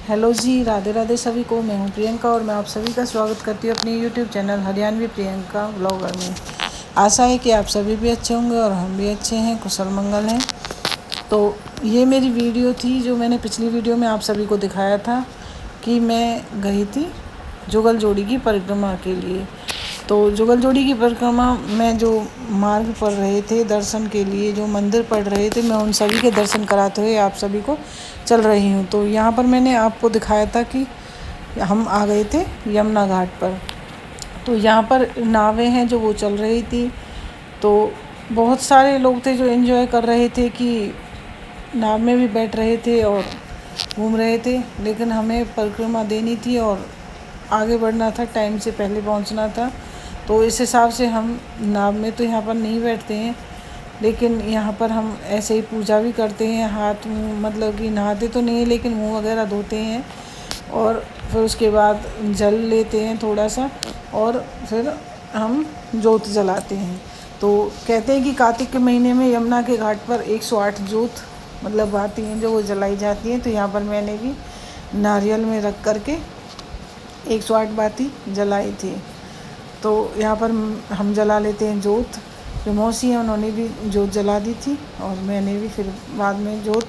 Hello जी, राधे राधे सभी को। मैं हूं प्रियंका और मैं आप सभी का स्वागत करती हूं अपने YouTube channel Haryanvi Priyanka blogger में। आशा है कि आप सभी भी अच्छे होंगे और हम भी अच्छे हैं, कुशल मंगल हैं। तो ये मेरी वीडियो थी जो मैंने पिछली वीडियो में आप सभी को दिखाया था कि मैं गई थी जुगल जोड़ी की परिक्रमा के लिए। तो जुगल जोड़ी की परिक्रमा में जो मार्ग पड़ रहे थे दर्शन के लिए, जो मंदिर पड़ रहे थे, मैं उन सभी के दर्शन कराते हुए आप सभी को चल रही हूँ। तो यहाँ पर मैंने आपको दिखाया था कि हम आ गए थे यमुना घाट पर। तो यहाँ पर नावें हैं जो वो चल रही थी। तो बहुत सारे लोग थे जो एंजॉय कर रहे थे कि नाव में भी बैठ रहे थे और घूम रहे थे। लेकिन हमें परिक्रमा देनी थी और आगे बढ़ना था, टाइम से पहले पहुंचना था। तो इस हिसाब से हम नाव में तो यहाँ पर नहीं बैठते हैं, लेकिन यहाँ पर हम ऐसे ही पूजा भी करते हैं। हाथ मुँह मतलब कि नहाते तो नहीं है लेकिन मुँह वगैरह धोते हैं और फिर उसके बाद जल लेते हैं थोड़ा सा और फिर हम जोत जलाते हैं। तो कहते हैं कि कार्तिक के महीने में यमुना के घाट पर 108 जोत मतलब आती हैं जो वो जलाई जाती हैं। तो यहाँ पर मैंने भी नारियल में रख करके 108 बाती जलाई थी। तो यहाँ पर हम जला लेते हैं जोत। जो मौसी हैं उन्होंने भी जोत जला दी थी और मैंने भी फिर बाद में जोत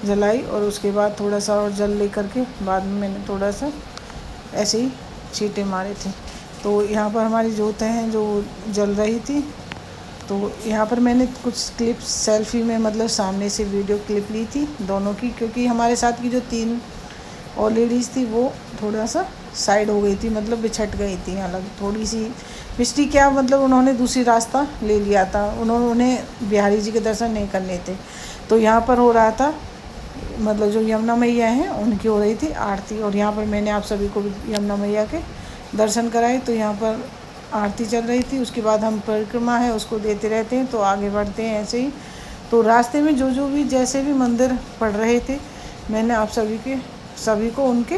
जलाई और उसके बाद थोड़ा सा और जल ले करके बाद में मैंने थोड़ा सा ऐसे ही छींटे मारे थे। तो यहाँ पर हमारी जोतें हैं जो जल रही थी। तो यहाँ पर मैंने कुछ क्लिप्स सेल्फी में मतलब सामने से वीडियो क्लिप ली थी दोनों की, क्योंकि हमारे साथ की जो 3 और लेडीज़ थी वो थोड़ा सा साइड हो गई थी, मतलब बिछट गई थी अलग थोड़ी सी। पिछली क्या मतलब उन्होंने दूसरी रास्ता ले लिया था, उन्हें बिहारी जी के दर्शन नहीं करने थे। तो यहाँ पर हो रहा था मतलब जो यमुना मैया हैं उनकी हो रही थी आरती और यहाँ पर मैंने आप सभी को भी यमुना मैया के दर्शन कराए। तो यहाँ पर आरती चल रही थी, उसके बाद हम परिक्रमा है उसको देते रहते हैं तो आगे बढ़ते हैं ऐसे ही। तो रास्ते में जो भी जैसे भी मंदिर पड़ रहे थे मैंने आप सभी को उनके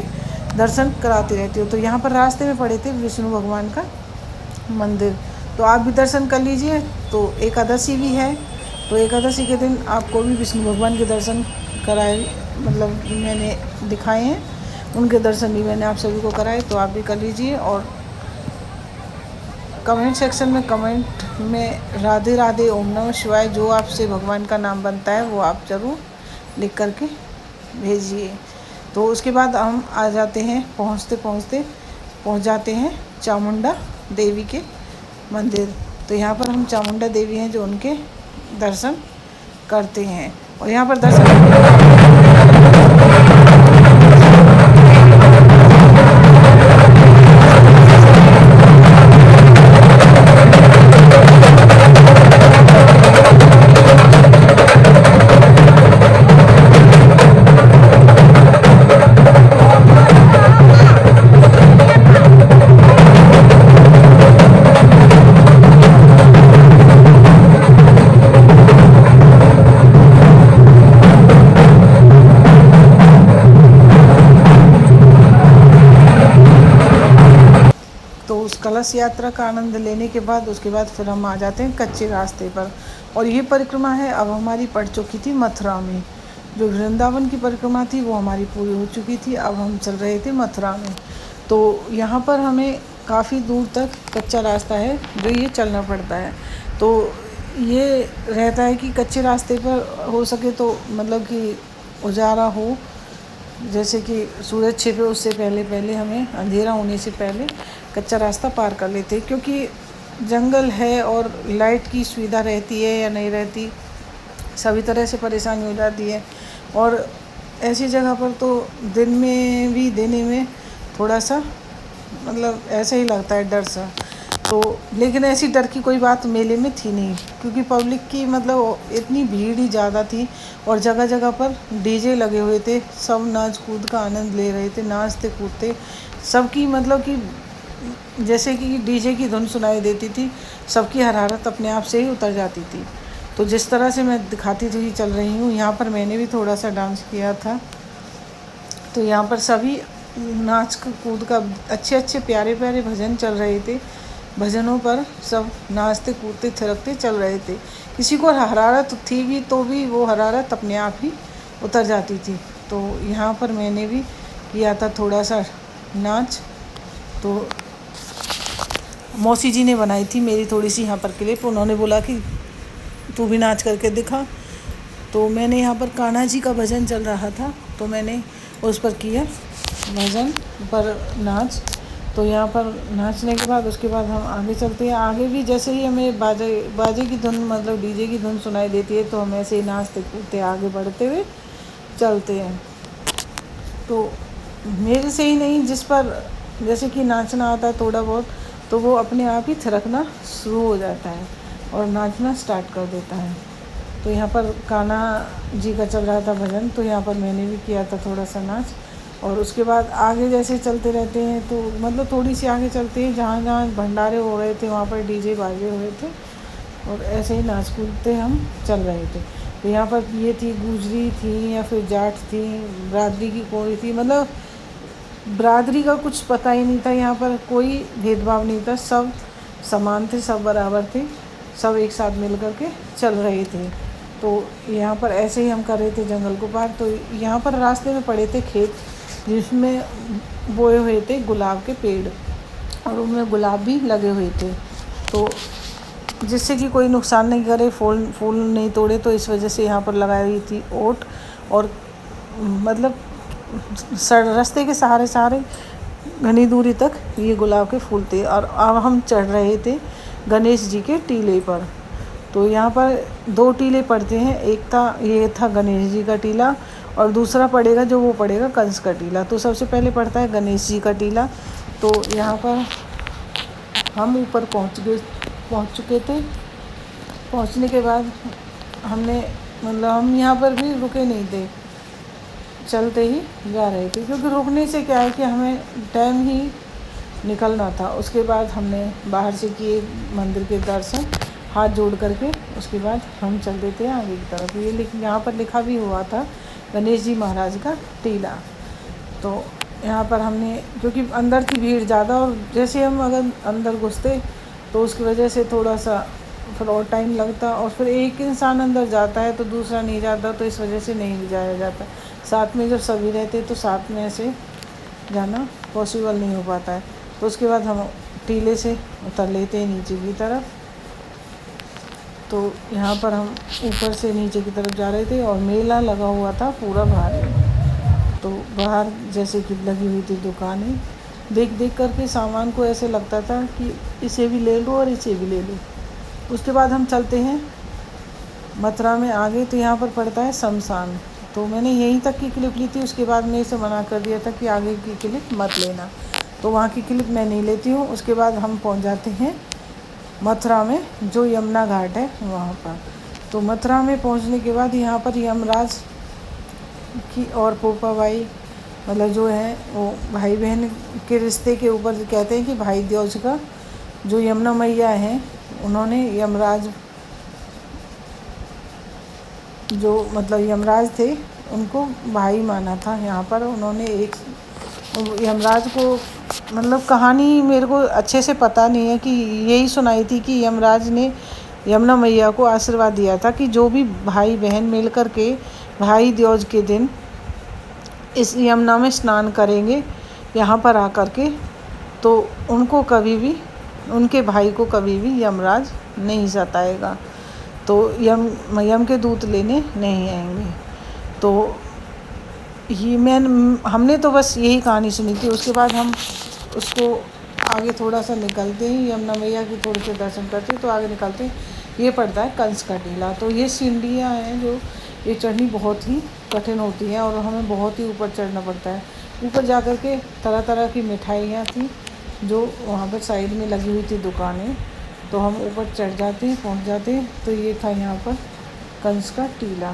दर्शन कराती रहती हूँ। तो यहाँ पर रास्ते में पड़े थे विष्णु भगवान का मंदिर, तो आप भी दर्शन कर लीजिए। तो एकादशी भी है, तो एकादशी के दिन आपको भी विष्णु भगवान के दर्शन कराए मतलब मैंने दिखाए हैं, उनके दर्शन भी मैंने आप सभी को कराए। तो आप भी कर लीजिए और कमेंट सेक्शन में कमेंट में राधे राधे ओम नमः शिवाय जो आपसे भगवान का नाम बनता है वो आप ज़रूर लिख करके भेजिए। तो उसके बाद हम आ जाते हैं पहुंच जाते हैं चामुंडा देवी के मंदिर। तो यहाँ पर हम चामुंडा देवी हैं जो उनके दर्शन करते हैं और यहाँ पर दर्शन कलश यात्रा का आनंद लेने के बाद उसके बाद फिर हम आ जाते हैं कच्चे रास्ते पर। और ये परिक्रमा है अब हमारी पड़ चुकी थी मथुरा में। जो वृंदावन की परिक्रमा थी वो हमारी पूरी हो चुकी थी, अब हम चल रहे थे मथुरा में। तो यहाँ पर हमें काफ़ी दूर तक कच्चा रास्ता है जो ये चलना पड़ता है। तो ये रहता है कि कच्चे रास्ते पर हो सके तो मतलब कि उजाला हो, जैसे कि सूरज छिपे उससे पहले हमें अंधेरा होने से पहले कच्चा रास्ता पार कर लेते, क्योंकि जंगल है और लाइट की सुविधा रहती है या नहीं रहती, सभी तरह से परेशानी हो जाती है। और ऐसी जगह पर तो दिन में भी देने में थोड़ा सा मतलब ऐसा ही लगता है डर सा। तो लेकिन ऐसी डर की कोई बात मेले में थी नहीं, क्योंकि पब्लिक की मतलब इतनी भीड़ ही ज़्यादा थी और जगह जगह पर डीजे लगे हुए थे, सब नाच कूद का आनंद ले रहे थे, नाचते कूदते सबकी मतलब कि जैसे कि डीजे की धुन सुनाई देती थी, सबकी हरारत अपने आप से ही उतर जाती थी। तो जिस तरह से मैं दिखाती थी चल रही हूँ, यहाँ पर मैंने भी थोड़ा सा डांस किया था। तो यहाँ पर सभी नाच कूद का अच्छे प्यारे भजन चल रहे थे, भजनों पर सब नाचते कूदते थिरकते चल रहे थे। किसी को हरारत थी भी तो भी वो हरारत अपने आप ही उतर जाती थी। तो यहाँ पर मैंने भी किया था थोड़ा सा नाच। तो मौसी जी ने बनाई थी मेरी थोड़ी सी यहाँ पर क्लिप, उन्होंने बोला कि तू भी नाच करके दिखा। तो मैंने यहाँ पर कान्हा जी का भजन चल रहा था, तो मैंने उस पर किया भजन पर नाच। तो यहाँ पर नाचने के बाद उसके बाद हम आगे चलते हैं। आगे भी जैसे ही हमें बाजे की धुन मतलब डीजे की धुन सुनाई देती है, तो हम ऐसे ही नाचते कूदते आगे बढ़ते हुए चलते हैं। तो मेरे से ही नहीं, जिस पर जैसे कि नाचना आता है थोड़ा बहुत, तो वो अपने आप ही थिरकना शुरू हो जाता है और नाचना स्टार्ट कर देता है। तो यहाँ पर कान्हा जी का चल रहा था भजन, तो यहाँ पर मैंने भी किया था थोड़ा सा नाच। और उसके बाद आगे जैसे चलते रहते हैं, तो मतलब थोड़ी सी आगे चलते हैं, जहाँ जहाँ भंडारे हो रहे थे वहाँ पर डीजे बाजे हुए थे, और ऐसे ही नाच कूदते हम चल रहे थे। तो यहाँ पर ये थी गुजरी थी या फिर जाट थी, बिरादरी की कोई थी, मतलब बिरादरी का कुछ पता ही नहीं था। यहाँ पर कोई भेदभाव नहीं था, सब समान थे, सब बराबर थे, सब एक साथ मिल कर के चल रहे थे। तो यहाँ पर ऐसे ही हम कर रहे थे जंगल को पार। तो यहाँ पर रास्ते में पड़े थे खेत, जिसमें बोए हुए थे गुलाब के पेड़, और उनमें गुलाब भी लगे हुए थे। तो जिससे कि कोई नुकसान नहीं करे, फूल नहीं तोड़े, तो इस वजह से यहाँ पर लगाई हुई थी ओट। और मतलब रास्ते के सहारे घनी दूरी तक ये गुलाब के फूल थे। और अब हम चढ़ रहे थे गणेश जी के टीले पर। तो यहाँ पर 2 टीले पड़ते हैं, एक ये था गणेश जी का टीला, और दूसरा पड़ेगा जो वो पड़ेगा कंस का टीला। तो सबसे पहले पड़ता है गणेश जी का टीला। तो यहाँ पर हम ऊपर पहुँच चुके थे। पहुँचने के बाद हमने मतलब हम यहाँ पर भी रुके नहीं थे, चलते ही जा रहे थे, क्योंकि रुकने से क्या है कि हमें टाइम ही निकलना था। उसके बाद हमने बाहर से किए मंदिर के दर्शन हाथ जोड़ करके, उसके बाद हम चल देते हैं आगे की तरफ। ये यहाँ पर लिखा भी हुआ था गणेश जी महाराज का टीला। तो यहाँ पर हमने, क्योंकि अंदर थी भीड़ ज़्यादा, और जैसे हम अगर अंदर घुसते तो उसकी वजह से थोड़ा सा फिर और टाइम लगता, और फिर एक इंसान अंदर जाता है तो दूसरा नहीं जाता, तो इस वजह से नहीं जाया जाता। साथ में जब सभी रहते तो साथ में ऐसे जाना पॉसिबल नहीं हो पाता है। तो उसके बाद हम टीले से उतर लेते हैं नीचे की तरफ। तो यहाँ पर हम ऊपर से नीचे की तरफ जा रहे थे, और मेला लगा हुआ था पूरा बाहर। तो बाहर जैसे कि लगी हुई थी दुकानें, देख देख करके सामान को ऐसे लगता था कि इसे भी ले लो और इसे भी ले लो। उसके बाद हम चलते हैं मथुरा में आगे। तो यहाँ पर पड़ता है शमशान। तो मैंने यहीं तक की क्लिप ली थी, उसके बाद मैंने इसे मना कर दिया था कि आगे की क्लिप मत लेना, तो वहाँ की क्लिप मैं नहीं लेती हूँ। उसके बाद हम पहुँच जाते हैं मथुरा में, जो यमुना घाट है वहाँ पर। तो मथुरा में पहुँचने के बाद यहाँ पर यमराज की और पोपा भाई, मतलब जो है वो भाई बहन के रिश्ते के ऊपर कहते हैं कि भाई द्योज का जो यमुना मैया हैं, उन्होंने यमराज जो मतलब यमराज थे उनको भाई माना था। यहाँ पर उन्होंने एक यमराज को, मतलब कहानी मेरे को अच्छे से पता नहीं है, कि यही सुनाई थी कि यमराज ने यमुना मैया को आशीर्वाद दिया था कि जो भी भाई बहन मिल कर के भाई द्योज के दिन इस यमुना में स्नान करेंगे यहाँ पर आकर के, तो उनको कभी भी, उनके भाई को कभी भी यमराज नहीं सताएगा, तो यम के दूत लेने नहीं आएंगे। तो ये हमने तो बस यही कहानी सुनी थी। उसके बाद हम उसको आगे थोड़ा सा निकलते हैं, यमुना मैया की थोड़े से दर्शन करते हैं, तो आगे निकलते हैं। ये पड़ता है कंस का टीला। तो ये सीढ़ियाँ हैं जो ये चढ़नी बहुत ही कठिन होती है, और हमें बहुत ही ऊपर चढ़ना पड़ता है। ऊपर जा कर के तरह तरह की मिठाइयाँ थी जो वहाँ पर साइड में लगी हुई थी दुकानें, तो हम ऊपर चढ़ जाते हैं, पहुँच जाते हैं। तो ये था यहाँ पर कंस का टीला।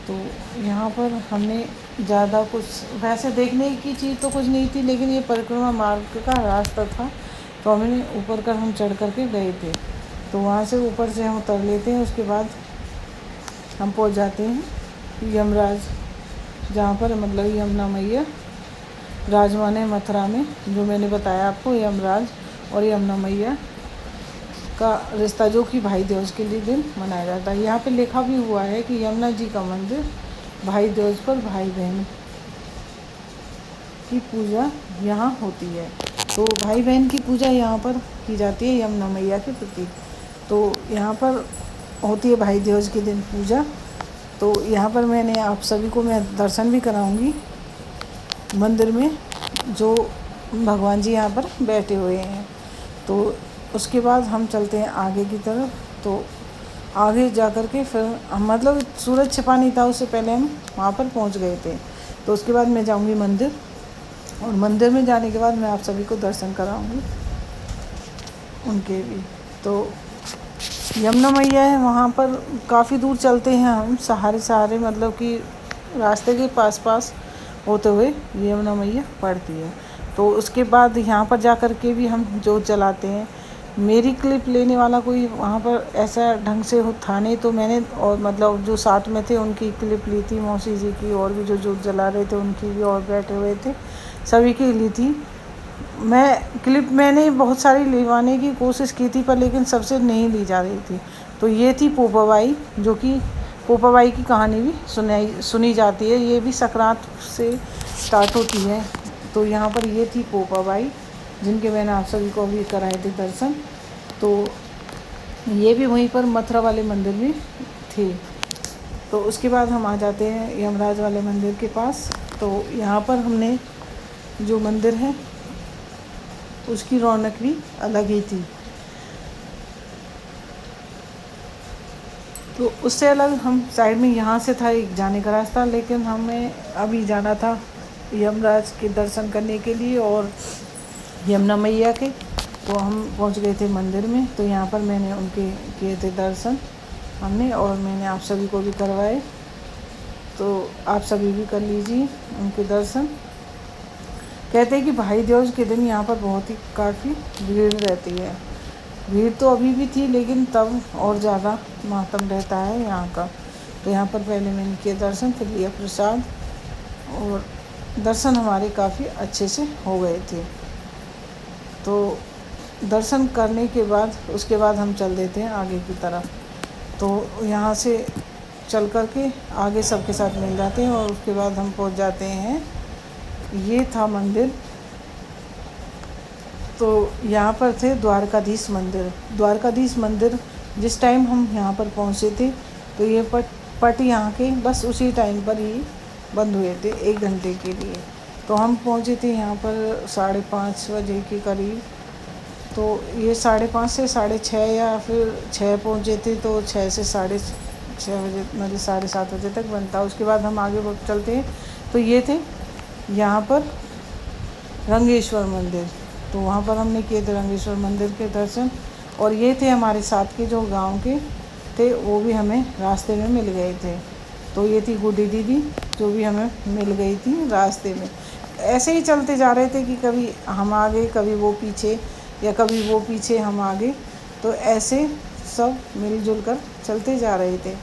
तो यहाँ पर हमने ज़्यादा कुछ वैसे देखने की चीज़ तो कुछ नहीं थी, लेकिन ये परिक्रमा मार्ग का रास्ता था, तो हमने ऊपर कर हम चढ़ कर के गए थे। तो वहाँ से ऊपर से हम उतर लेते हैं। उसके बाद हम पहुँच जाते हैं यमराज, जहाँ पर मतलब यमुना मैया राजमान है मथुरा में। जो मैंने बताया आपको, यमराज और यमुना मैया का रिश्ता जो कि भाई दूज के लिए दिन मनाया जाता है। यहाँ पे लिखा भी हुआ है कि यमुना जी का मंदिर भाई दूज पर भाई बहन की पूजा यहाँ होती है। तो भाई बहन की पूजा यहाँ पर की जाती है यमुना मैया के प्रति। तो यहाँ पर होती है भाई दूज के दिन पूजा। तो यहाँ पर मैंने आप सभी को मैं दर्शन भी कराऊंगी मंदिर में, जो भगवान जी यहाँ पर बैठे हुए हैं। तो उसके बाद हम चलते हैं आगे की तरफ। तो आगे जा कर के फिर हम मतलब सूरज छिपा नहीं था उससे पहले हम वहाँ पर पहुँच गए थे। तो उसके बाद मैं जाऊँगी मंदिर, और मंदिर में जाने के बाद मैं आप सभी को दर्शन कराऊँगी उनके भी। तो यमुना मैया है वहाँ पर, काफ़ी दूर चलते हैं हम, सहारे मतलब कि रास्ते के पास होते हुए यमुना मैया पड़ती है। तो उसके बाद यहाँ पर जा कर के भी हम जोत जलाते हैं। मेरी क्लिप लेने वाला कोई वहाँ पर ऐसा ढंग से था नहीं, तो मैंने और मतलब जो साथ में थे उनकी क्लिप ली थी, मौसी जी की, और भी जो जोत जला रहे थे उनकी भी, और बैठे हुए थे सभी की ली थी मैंने बहुत सारी लिवाने की कोशिश की थी, पर लेकिन सबसे नहीं ली जा रही थी। तो ये थी पोपाबाई, जो कि पोपाबाई की कहानी भी सुनी जाती है। ये भी संक्रांत से स्टार्ट होती है। तो यहाँ पर ये थी पोपाबाई, जिनके मैंने आप सभी को भी कराए थे दर्शन। तो ये भी वहीं पर मथुरा वाले मंदिर में थी। तो उसके बाद हम आ जाते हैं यमराज वाले मंदिर के पास। तो यहाँ पर हमने जो मंदिर है उसकी रौनक भी अलग ही थी। तो उससे अलग हम साइड में यहाँ से था एक जाने का रास्ता, लेकिन हमें अभी जाना था यमराज के दर्शन करने के लिए और यमुना मैया के। तो हम पहुँच गए थे मंदिर में। तो यहाँ पर मैंने उनके किए थे दर्शन हमने, और मैंने आप सभी को भी करवाए। तो आप सभी भी कर लीजिए उनके दर्शन। कहते हैं कि भाई दूज के दिन यहाँ पर बहुत ही काफ़ी भीड़ रहती है। भीड़ तो अभी भी थी, लेकिन तब और ज़्यादा मातम रहता है यहाँ का। तो यहाँ पर पहले मैंने किए दर्शन, फिर लिया प्रसाद, और दर्शन हमारे काफ़ी अच्छे से हो गए थे। तो दर्शन करने के बाद उसके बाद हम चल देते हैं आगे की तरफ। तो यहाँ से चल कर के आगे सबके साथ मिल जाते हैं, और उसके बाद हम पहुँच जाते हैं, ये था मंदिर। तो यहाँ पर थे द्वारकाधीश मंदिर। जिस टाइम हम यहाँ पर पहुँचे थे, तो ये पट यहाँ के बस उसी टाइम पर ही बंद हुए थे 1 घंटे के लिए। तो हम पहुँचे थे यहाँ पर 5:30 बजे के करीब। तो ये 5:30 से 6:30 या फिर 6 पहुँचे थे। तो 6 से 6:30 बजे मतलब 7:30 बजे तक बनता। उसके बाद हम आगे चलते हैं। तो ये थे यहाँ पर रंगेश्वर मंदिर। तो वहाँ पर हमने किए थे रंगेश्वर मंदिर के दर्शन। और ये थे हमारे साथ के जो गांव के थे, वो भी हमें रास्ते में मिल गए थे। तो ये थी गुड्डी दीदी, जो भी हमें मिल गई थी रास्ते में। ऐसे ही चलते जा रहे थे कि कभी हम आगे, कभी वो पीछे, या कभी वो पीछे हम आगे। तो ऐसे सब मिलजुल कर चलते जा रहे थे।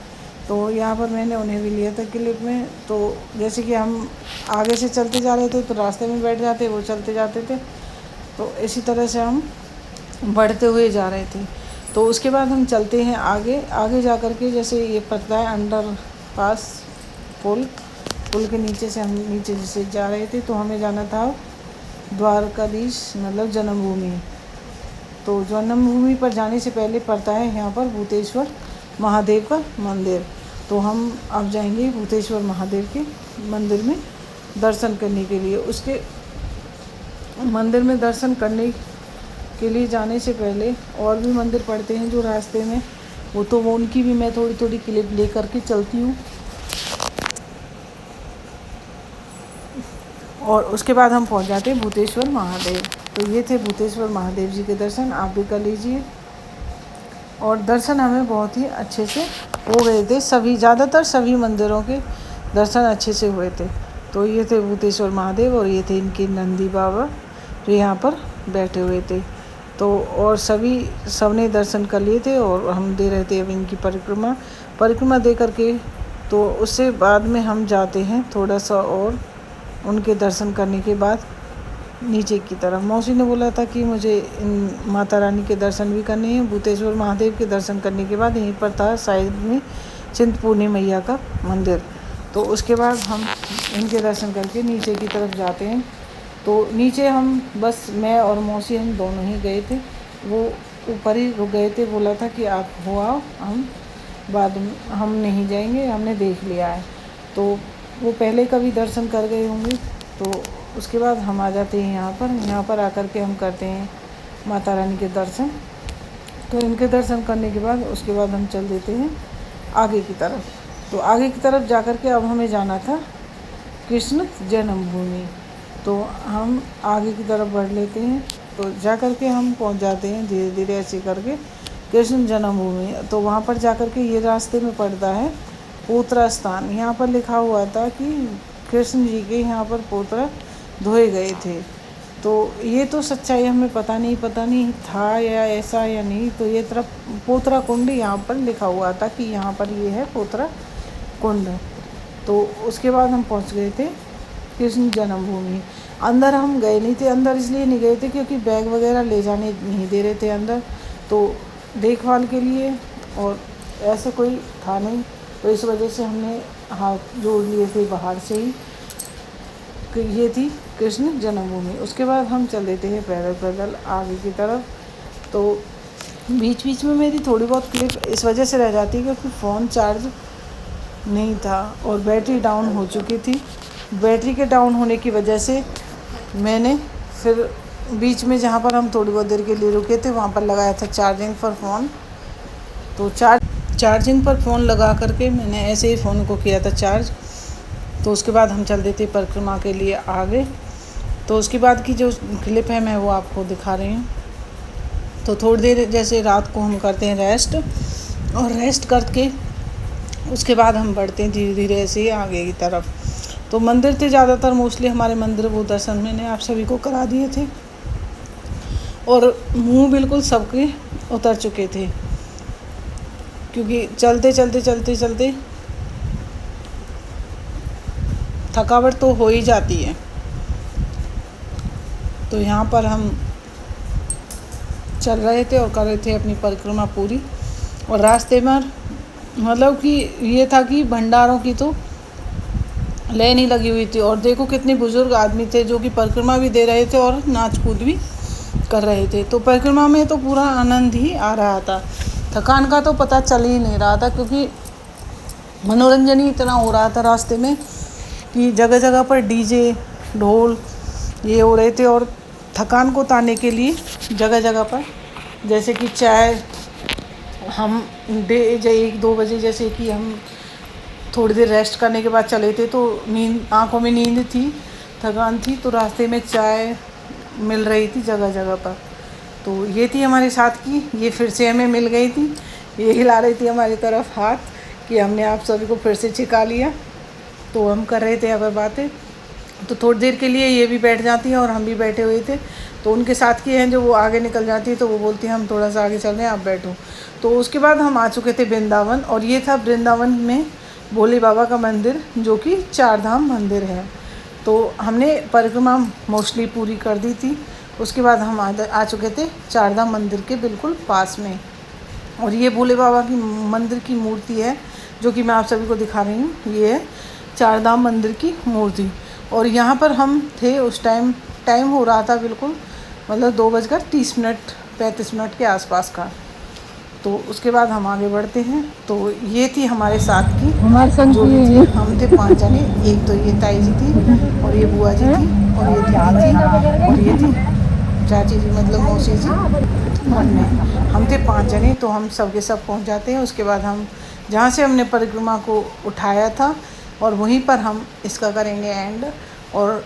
तो यहाँ पर मैंने उन्हें भी लिया था क्लिप में। तो जैसे कि हम आगे से चलते जा रहे थे, तो रास्ते में बैठ जाते, वो चलते जाते थे। तो इसी तरह से हम बढ़ते हुए जा रहे थे। तो उसके बाद हम चलते हैं आगे जा कर के, जैसे ये पड़ता है अंडर पास पुल के नीचे से हम नीचे जैसे जा रहे थे। तो हमें जाना था द्वारकाधीश मतलब जन्मभूमि। तो जन्मभूमि पर जाने से पहले पड़ता है यहाँ पर भूतेश्वर महादेव का मंदिर। तो हम अब जाएंगे भूतेश्वर महादेव के मंदिर में दर्शन करने के लिए। उसके मंदिर में दर्शन करने के लिए जाने से पहले और भी मंदिर पड़ते हैं जो रास्ते में, वो उनकी भी मैं थोड़ी क्लिप ले करके चलती हूँ। और उसके बाद हम पहुँच जाते हैं भूतेश्वर महादेव। तो ये थे भूतेश्वर महादेव जी के दर्शन, आप भी कर लीजिए। और दर्शन हमें बहुत ही अच्छे से हो गए थे, ज़्यादातर सभी मंदिरों के दर्शन अच्छे से हुए थे। तो ये थे भूतेश्वर महादेव, और ये थे इनके नंदी बाबा जो यहाँ पर बैठे हुए थे। तो और सबने दर्शन कर लिए थे, और हम दे रहे थे अब इनकी परिक्रमा दे करके। तो उससे बाद में हम जाते हैं थोड़ा सा और उनके दर्शन करने के बाद नीचे की तरफ। मौसी ने बोला था कि मुझे इन माता रानी के दर्शन भी करने हैं। भूतेश्वर महादेव के दर्शन करने के बाद यहीं पर था साइड में चिंतपूर्णी मैया का मंदिर। तो उसके बाद हम इनके दर्शन करके नीचे की तरफ जाते हैं। तो नीचे हम बस मैं और मौसी हम दोनों ही गए थे। वो ऊपर ही रुक गए थे, बोला था कि आप हो आओ, हम बाद में हम नहीं जाएंगे, हमने देख लिया है। तो वो पहले कभी दर्शन कर गए होंगे, तो उसके बाद हम आ जाते हैं यहाँ पर आकर के हम करते हैं माता रानी के दर्शन। तो इनके दर्शन करने के बाद उसके बाद हम चल देते हैं आगे की तरफ। तो आगे की तरफ जा कर के अब हमें जाना था कृष्ण जन्मभूमि। तो हम आगे की तरफ बढ़ लेते हैं, तो जा कर के हम पहुंच जाते हैं धीरे धीरे ऐसे करके कृष्ण जन्मभूमि। तो वहाँ पर जा कर के ये रास्ते में पड़ता है पोतरा स्थान। यहाँ पर लिखा हुआ था कि कृष्ण जी के यहाँ पर पोतरा धोए गए थे। तो ये तो सच्चाई हमें पता नहीं था या ऐसा या नहीं। तो ये तरफ पोतरा कुंड यहाँ पर लिखा हुआ था कि यहाँ पर ये है पोतरा कुंड। तो उसके बाद हम पहुँच गए थे कृष्ण जन्मभूमि। अंदर हम गए नहीं थे, अंदर इसलिए नहीं गए थे क्योंकि बैग वगैरह ले जाने नहीं दे रहे थे अंदर, तो देखभाल के लिए, और ऐसे कोई था नहीं, तो इस वजह से हमने हाथ जोड़ लिए थे बाहर से ही कि ये थी कृष्ण जन्मभूमि। उसके बाद हम चल देते हैं पैदल पैदल आगे की तरफ। तो बीच बीच में मेरी थोड़ी बहुत क्लिप इस वजह से रह जाती है क्योंकि फ़ोन चार्ज नहीं था और बैटरी डाउन हो चुकी थी। बैटरी के डाउन होने की वजह से मैंने फिर बीच में जहाँ पर हम थोड़ी बहुत देर के लिए रुके थे वहाँ पर लगाया था चार्जिंग पर फ़ोन। तो चार्जिंग पर फ़ोन लगा करके मैंने ऐसे ही फ़ोन को किया था चार्ज। तो उसके बाद हम चल देते परिक्रमा के लिए आगे। तो उसके बाद की जो क्लिप है मैं वो आपको दिखा रही हूँ। तो थोड़ी देर जैसे रात को हम करते हैं रेस्ट, और रेस्ट करके उसके बाद हम बढ़ते हैं धीरे धीरे ऐसे ही आगे की तरफ। तो मंदिर थे ज़्यादातर, मोस्टली हमारे मंदिर वो दर्शन मैंने आप सभी को करा दिए थे, और मुंह बिल्कुल सबके उतर चुके थे क्योंकि चलते चलते थकावट तो हो ही जाती है। तो यहाँ पर हम चल रहे थे और कर रहे थे अपनी परिक्रमा पूरी, और रास्ते में मतलब कि ये था कि भंडारों की तो लाइन ही लगी हुई थी, और देखो कितने बुजुर्ग आदमी थे जो कि परिक्रमा भी दे रहे थे और नाच कूद भी कर रहे थे। तो परिक्रमा में तो पूरा आनंद ही आ रहा था, थकान का तो पता चल ही नहीं रहा था क्योंकि मनोरंजन ही इतना हो रहा था रास्ते में कि जगह जगह पर डीजे ढोल ये हो रहे थे। और थकान को उतारने के लिए जगह जगह पर जैसे कि चाय हम 1-2 बजे जैसे कि हम थोड़ी देर रेस्ट करने के बाद चले थे, तो नींद, आँखों में नींद थी, थकान थी, तो रास्ते में चाय मिल रही थी जगह जगह पर। तो ये थी हमारे साथ की, ये फिर से हमें मिल गई थी, ये हिला रही थी हमारी तरफ हाथ कि हमने आप सभी को फिर से छिका लिया। तो हम कर रहे थे अब बातें, तो थोड़ी देर के लिए ये भी बैठ जाती हैं और हम भी बैठे हुए थे। तो उनके साथ की हैं जो वो आगे निकल जाती है, तो वो बोलती हैं हम थोड़ा सा आगे चल रहे हैं, आप बैठो। तो उसके बाद हम आ चुके थे वृंदावन, और ये था वृंदावन में भोले बाबा का मंदिर जो कि 4 धाम मंदिर है। तो हमने परिक्रमा मोस्टली पूरी कर दी थी। उसके बाद हम आ चुके थे 4 धाम मंदिर के बिल्कुल पास में, और ये भोले बाबा की मंदिर की मूर्ति है जो कि मैं आप सभी को दिखा रही हूँ। ये है 4 धाम मंदिर की मूर्ति, और यहाँ पर हम थे उस टाइम हो रहा था बिल्कुल मतलब 2:30 के आसपास का। तो उसके बाद हम आगे बढ़ते हैं। तो ये थी हमारे साथ की जो भी थी, हम थे 5 जने। एक तो ये ताई जी थी, और ये बुआ जी थी, और ये दीदी थी, और ये थी चाची जी मतलब मौसी जी, और मैं, हम थे 5 जने। तो हम सब के सब पहुंच जाते हैं। उसके बाद हम जहाँ से हमने परिक्रमा को उठाया था और वहीं पर हम इसका करेंगे एंड, और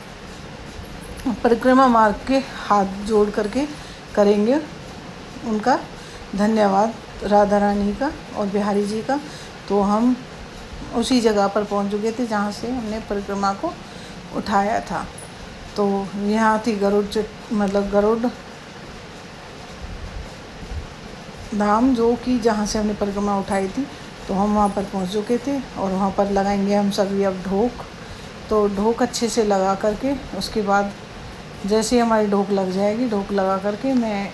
परिक्रमा मार्ग के हाथ जोड़ करके करेंगे उनका धन्यवाद राधा रानी का और बिहारी जी का। तो हम उसी जगह पर पहुंच चुके थे जहाँ से हमने परिक्रमा को उठाया था। तो यहाँ थी गरुड़ धाम जो कि जहाँ से हमने परिक्रमा उठाई थी। तो हम वहाँ पर पहुँच चुके थे, और वहाँ पर लगाएंगे हम सभी अब ढोक। तो ढोक अच्छे से लगा करके उसके बाद जैसे ही हमारी ढोक लग जाएगी, ढोक लगा करके मैं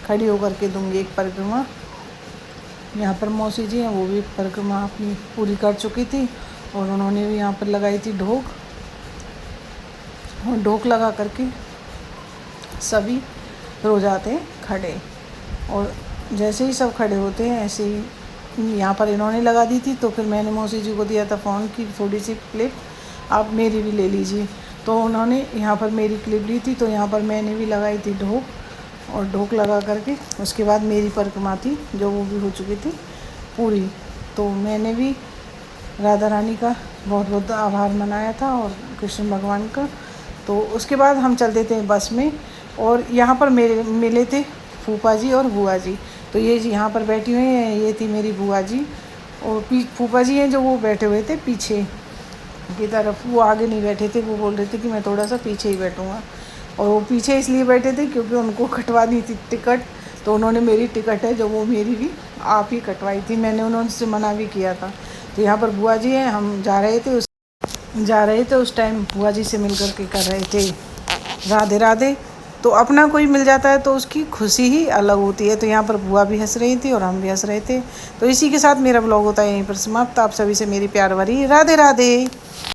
खड़ी होकर के दूंगी एक परिक्रमा। यहाँ पर मौसी जी हैं, वो भी परिक्रमा अपनी पूरी कर चुकी थी और उन्होंने भी यहाँ पर लगाई थी ढोक। ढोक लगा करके सभी हो जाते हैं खड़े। और जैसे ही सब खड़े होते हैं ऐसे ही यहाँ पर इन्होंने लगा दी थी, तो फिर मैंने मौसी जी को दिया था फ़ोन की थोड़ी सी क्लिप, आप मेरी भी ले लीजिए। तो उन्होंने यहाँ पर मेरी क्लिप ली थी, तो यहाँ पर मैंने भी लगाई थी ढोक, और ढोक लगा करके उसके बाद मेरी परिक्रमा थी जो वो भी हो चुकी थी पूरी। तो मैंने भी राधा रानी का बहुत बहुत आभार मनाया था और कृष्ण भगवान का। तो उसके बाद हम चलते थे बस में, और यहाँ पर मेरे मिले थे फूफा जी और बुआ जी। तो ये यहाँ पर बैठी हुई हैं, ये थी मेरी बुआ जी, और फूफा जी हैं जो वो बैठे हुए थे पीछे की तरफ, वो आगे नहीं बैठे थे, वो बोल रहे थे कि मैं थोड़ा सा पीछे ही बैठूँगा। और वो पीछे इसलिए बैठे थे क्योंकि उनको कटवानी थी टिकट, तो उन्होंने मेरी टिकट है जो वो मेरी भी आप ही कटवाई थी, मैंने उनसे मना भी किया था। तो यहाँ पर बुआ जी हैं, हम जा रहे थे उस टाइम बुआ जी से मिल कर के कर रहे थे राधे राधे। तो अपना कोई मिल जाता है तो उसकी खुशी ही अलग होती है। तो यहाँ पर बुआ भी हंस रही थी और हम भी हंस रहे थे। तो इसी के साथ मेरा ब्लॉग होता है यहीं पर समाप्त। आप सभी से मेरी प्यार भरी राधे राधे।